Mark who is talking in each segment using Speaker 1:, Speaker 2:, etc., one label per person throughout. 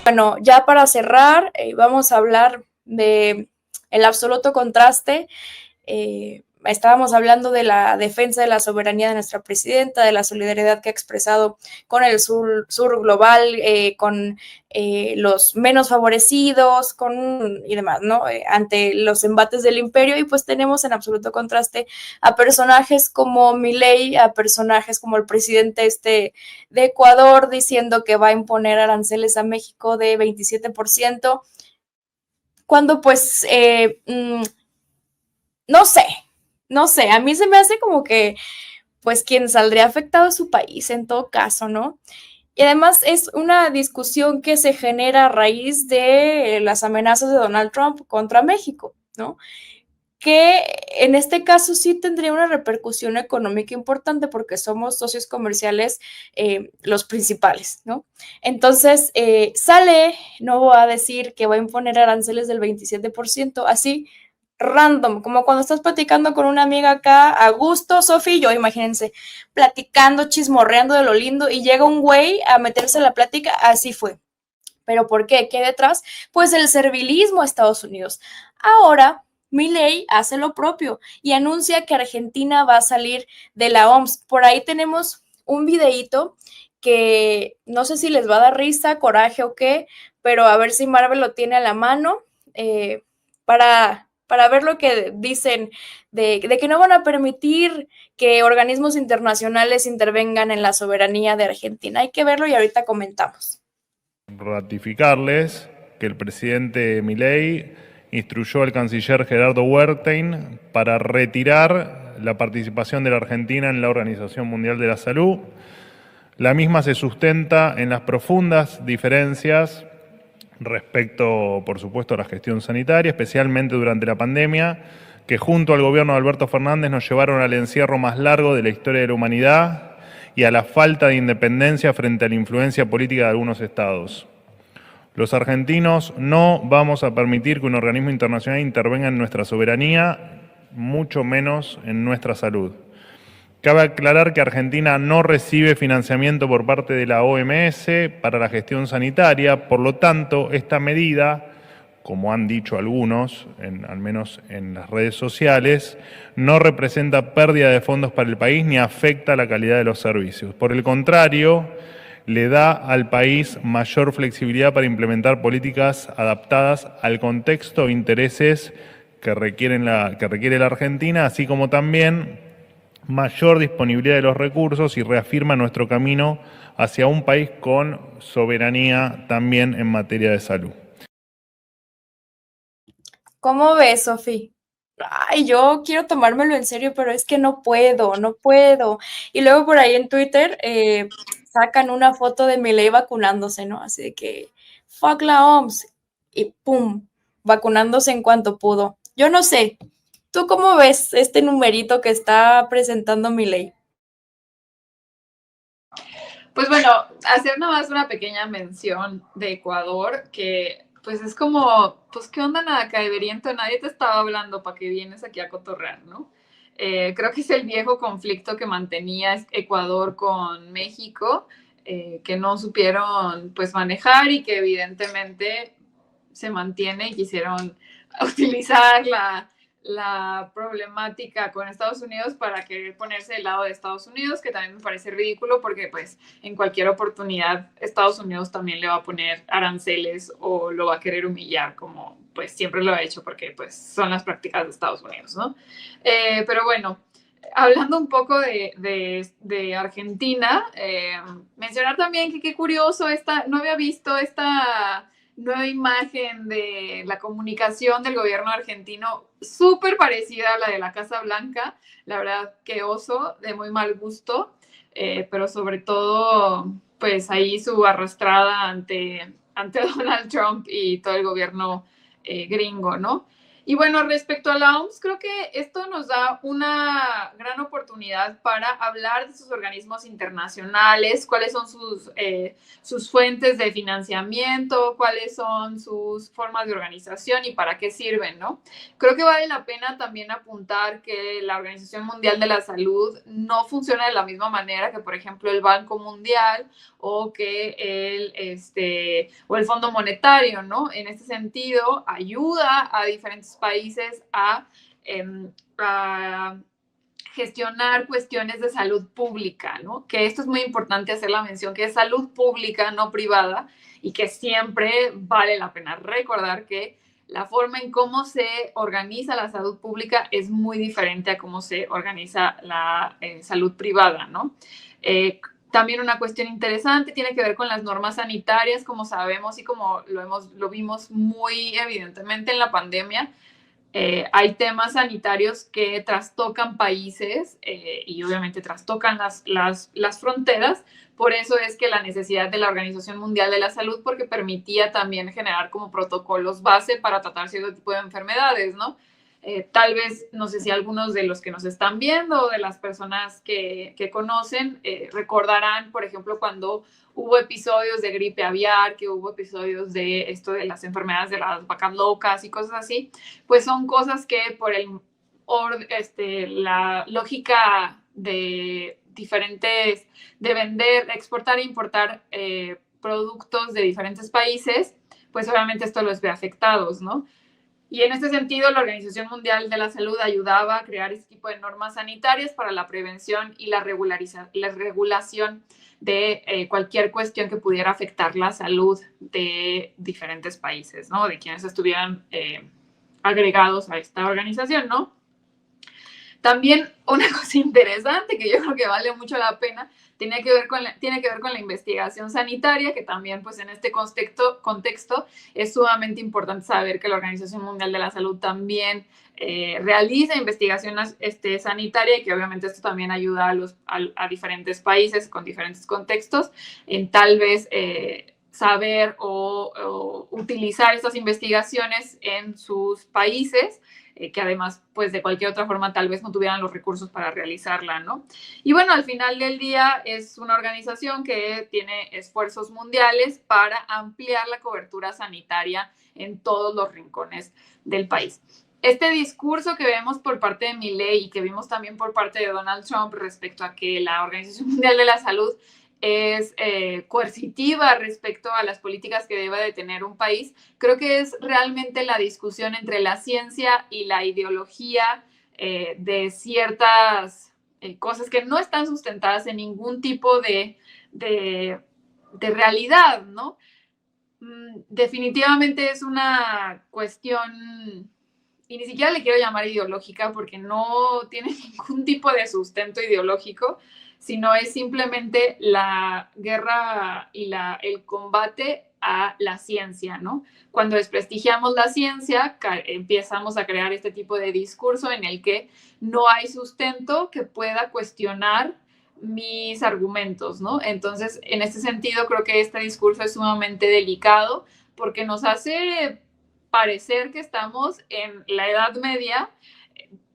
Speaker 1: bueno, ya para cerrar, vamos a hablar de el absoluto contraste. Estábamos hablando de la defensa de la soberanía de nuestra presidenta, de la solidaridad que ha expresado con el sur global, con los menos favorecidos, y demás, ¿no? Ante los embates del imperio, y pues tenemos en absoluto contraste a personajes como Milei, a personajes como el presidente de Ecuador diciendo que va a imponer aranceles a México de 27%, cuando pues no sé, a mí se me hace como que, pues, quien saldría afectado es su país, en todo caso, ¿no? Y además es una discusión que se genera a raíz de las amenazas de Donald Trump contra México, ¿no? Que en este caso sí tendría una repercusión económica importante porque somos socios comerciales los principales, ¿no? Entonces, sale Novo a decir que va a imponer aranceles del 27%, así random, como cuando estás platicando con una amiga acá a gusto, Sofi y yo, imagínense, platicando, chismorreando de lo lindo, y llega un güey a meterse en la plática, así fue. ¿Pero por qué? ¿Qué hay detrás? Pues el servilismo a Estados Unidos. Ahora, Milei hace lo propio y anuncia que Argentina va a salir de la OMS. Por ahí tenemos un videíto que no sé si les va a dar risa, coraje o qué, pero a ver si Marvel lo tiene a la mano para ver lo que dicen de que no van a permitir que organismos internacionales intervengan en la soberanía de Argentina. Hay que verlo y ahorita comentamos.
Speaker 2: Ratificarles que el presidente Milei instruyó al canciller Gerardo Wertheim para retirar la participación de la Argentina en la Organización Mundial de la Salud. La misma se sustenta en las profundas diferencias respecto, por supuesto, a la gestión sanitaria, especialmente durante la pandemia, que junto al gobierno de Alberto Fernández nos llevaron al encierro más largo de la historia de la humanidad y a la falta de independencia frente a la influencia política de algunos estados. Los argentinos no vamos a permitir que un organismo internacional intervenga en nuestra soberanía, mucho menos en nuestra salud. Cabe aclarar que Argentina no recibe financiamiento por parte de la OMS para la gestión sanitaria, por lo tanto, esta medida, como han dicho algunos, al menos en las redes sociales, no representa pérdida de fondos para el país ni afecta la calidad de los servicios. Por el contrario, le da al país mayor flexibilidad para implementar políticas adaptadas al contexto e intereses que requiere la Argentina, así como también mayor disponibilidad de los recursos y reafirma nuestro camino hacia un país con soberanía también en materia de salud.
Speaker 1: ¿Cómo ves, Sofi? Ay, yo quiero tomármelo en serio, pero es que no puedo. Y luego por ahí en Twitter sacan una foto de Milei vacunándose, ¿no? Así de que, fuck la OMS, y pum, vacunándose en cuanto pudo. Yo no sé, ¿tú cómo ves este numerito que está presentando Milei?
Speaker 3: Pues bueno, hacer nada más una pequeña mención de Ecuador, que pues es como, pues qué onda nada caiberiento, nadie te estaba hablando para que vienes aquí a cotorrear, ¿no? Creo que es el viejo conflicto que mantenía Ecuador con México, que no supieron pues manejar y que evidentemente se mantiene y quisieron utilizar la problemática con Estados Unidos para querer ponerse del lado de Estados Unidos, que también me parece ridículo porque pues en cualquier oportunidad Estados Unidos también le va a poner aranceles o lo va a querer humillar como pues siempre lo ha hecho porque pues son las prácticas de Estados Unidos, ¿no? Pero bueno, hablando un poco de Argentina, mencionar también que qué curioso, no había visto esta nueva imagen de la comunicación del gobierno argentino, súper parecida a la de la Casa Blanca, la verdad que oso, de muy mal gusto, pero sobre todo, pues ahí su arrastrada ante Donald Trump y todo el gobierno gringo, ¿no? Y bueno, respecto a la OMS, creo que esto nos da una gran oportunidad para hablar de sus organismos internacionales, cuáles son sus fuentes de financiamiento, cuáles son sus formas de organización y para qué sirven, ¿no? Creo que vale la pena también apuntar que la Organización Mundial de la Salud no funciona de la misma manera que, por ejemplo, el Banco Mundial o que el Fondo Monetario, ¿no? En este sentido, ayuda a diferentes países a gestionar cuestiones de salud pública, ¿no? Que esto es muy importante hacer la mención, que es salud pública, no privada, y que siempre vale la pena recordar que la forma en cómo se organiza la salud pública es muy diferente a cómo se organiza la salud privada, ¿no? También una cuestión interesante tiene que ver con las normas sanitarias, como sabemos y como lo vimos muy evidentemente en la pandemia. Hay temas sanitarios que trastocan países y obviamente trastocan las fronteras. Por eso es que la necesidad de la Organización Mundial de la Salud, porque permitía también generar como protocolos base para tratar cierto tipo de enfermedades, ¿no? Tal vez, no sé si algunos de los que nos están viendo o de las personas que conocen recordarán, por ejemplo, cuando hubo episodios de gripe aviar, que hubo episodios de esto de las enfermedades de las vacas locas y cosas así, pues son cosas que por la lógica de diferentes, de vender, exportar e importar productos de diferentes países, pues obviamente esto los ve afectados, ¿no? Y en este sentido, la Organización Mundial de la Salud ayudaba a crear este tipo de normas sanitarias para la prevención y la regulación de cualquier cuestión que pudiera afectar la salud de diferentes países, ¿no? De quienes estuvieran agregados a esta organización, ¿no? También una cosa interesante que yo creo que vale mucho la pena tiene que ver con la investigación sanitaria, que también pues en este contexto es sumamente importante saber que la Organización Mundial de la Salud también realiza investigación sanitaria y que obviamente esto también ayuda a diferentes países con diferentes contextos en tal vez saber o utilizar estas investigaciones en sus países, que además, pues de cualquier otra forma, tal vez no tuvieran los recursos para realizarla, ¿no? Y bueno, al final del día es una organización que tiene esfuerzos mundiales para ampliar la cobertura sanitaria en todos los rincones del país. Este discurso que vemos por parte de Milei y que vimos también por parte de Donald Trump respecto a que la Organización Mundial de la Salud es coercitiva respecto a las políticas que debe de tener un país, creo que es realmente la discusión entre la ciencia y la ideología de ciertas cosas que no están sustentadas en ningún tipo de realidad, ¿no? Definitivamente es una cuestión, y ni siquiera le quiero llamar ideológica porque no tiene ningún tipo de sustento ideológico, sino es simplemente la guerra y el combate a la ciencia, ¿no? Cuando desprestigiamos la ciencia, empezamos a crear este tipo de discurso en el que no hay sustento que pueda cuestionar mis argumentos, ¿no? Entonces, en este sentido, creo que este discurso es sumamente delicado porque nos hace parecer que estamos en la Edad Media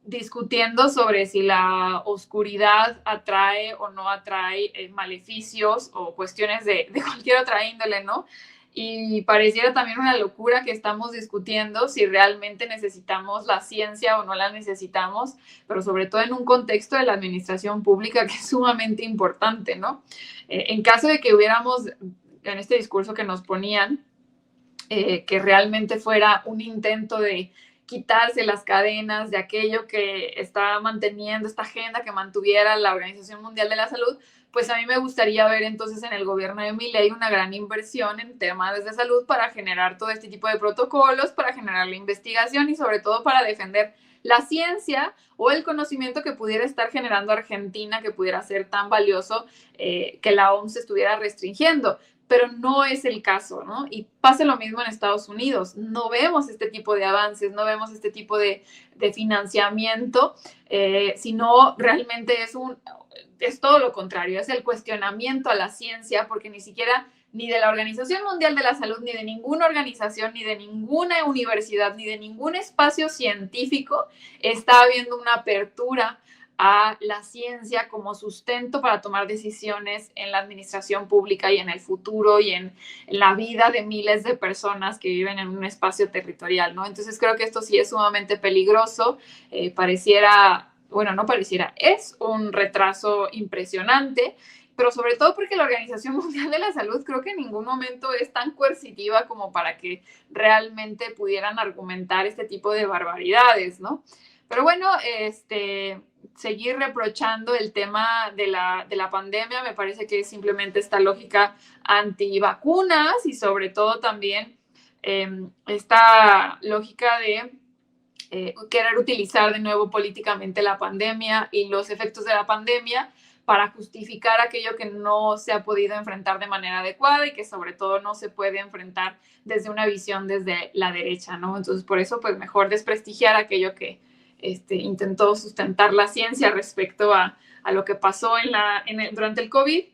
Speaker 3: discutiendo sobre si la oscuridad atrae o no atrae maleficios o cuestiones de cualquier otra índole, ¿no? Y pareciera también una locura que estamos discutiendo si realmente necesitamos la ciencia o no la necesitamos, pero sobre todo en un contexto de la administración pública que es sumamente importante, ¿no? En caso de que hubiéramos, en este discurso que nos ponían, que realmente fuera un intento de quitarse las cadenas de aquello que está manteniendo esta agenda que mantuviera la Organización Mundial de la Salud, pues a mí me gustaría ver entonces en el gobierno de Milei una gran inversión en temas de salud para generar todo este tipo de protocolos, para generar la investigación y sobre todo para defender la ciencia o el conocimiento que pudiera estar generando Argentina, que pudiera ser tan valioso que la OMS estuviera restringiendo. Pero no es el caso, ¿no? Y pasa lo mismo en Estados Unidos. No vemos este tipo de avances, no vemos este tipo de financiamiento, sino realmente es todo lo contrario, es el cuestionamiento a la ciencia, porque ni siquiera ni de la Organización Mundial de la Salud, ni de ninguna organización, ni de ninguna universidad, ni de ningún espacio científico está habiendo una apertura a la ciencia como sustento para tomar decisiones en la administración pública y en el futuro y en la vida de miles de personas que viven en un espacio territorial, ¿no? Entonces creo que esto sí es sumamente peligroso, es un retraso impresionante, pero sobre todo porque la Organización Mundial de la Salud creo que en ningún momento es tan coercitiva como para que realmente pudieran argumentar este tipo de barbaridades, ¿no? Pero bueno, seguir reprochando el tema de la pandemia me parece que es simplemente esta lógica antivacunas y sobre todo también esta lógica de querer utilizar de nuevo políticamente la pandemia y los efectos de la pandemia para justificar aquello que no se ha podido enfrentar de manera adecuada y que sobre todo no se puede enfrentar desde una visión desde la derecha, ¿no? Entonces, por eso, pues mejor desprestigiar aquello que intentó sustentar la ciencia respecto a lo que pasó durante el COVID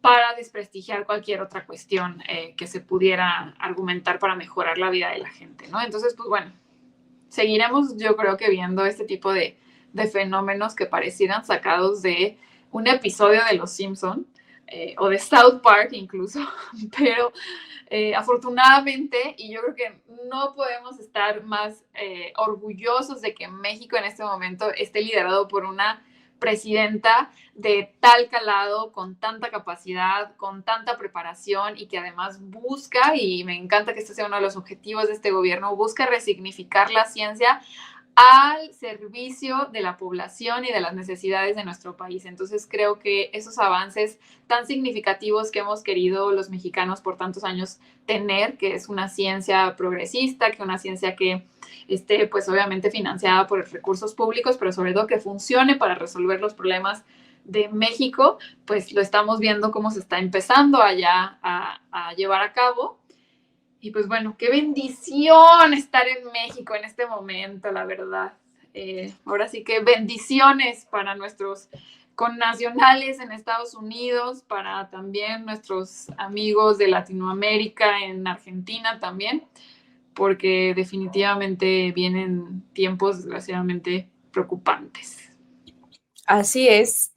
Speaker 3: para desprestigiar cualquier otra cuestión que se pudiera argumentar para mejorar la vida de la gente, ¿no? Entonces, pues bueno, seguiremos yo creo que viendo este tipo de fenómenos que parecieran sacados de un episodio de Los Simpson o de South Park incluso, pero afortunadamente, y yo creo que no podemos estar más orgullosos de que México en este momento esté liderado por una presidenta de tal calado, con tanta capacidad, con tanta preparación y que además busca, y me encanta que este sea uno de los objetivos de este gobierno, busca resignificar la ciencia al servicio de la población y de las necesidades de nuestro país. Entonces creo que esos avances tan significativos que hemos querido los mexicanos por tantos años tener, que es una ciencia progresista, que una ciencia que esté pues obviamente financiada por recursos públicos, pero sobre todo que funcione para resolver los problemas de México, pues lo estamos viendo cómo se está empezando allá a llevar a cabo. Y pues bueno, qué bendición estar en México en este momento, la verdad. Ahora sí que bendiciones para nuestros connacionales en Estados Unidos, para también nuestros amigos de Latinoamérica, en Argentina también, porque definitivamente vienen tiempos desgraciadamente preocupantes.
Speaker 1: Así es.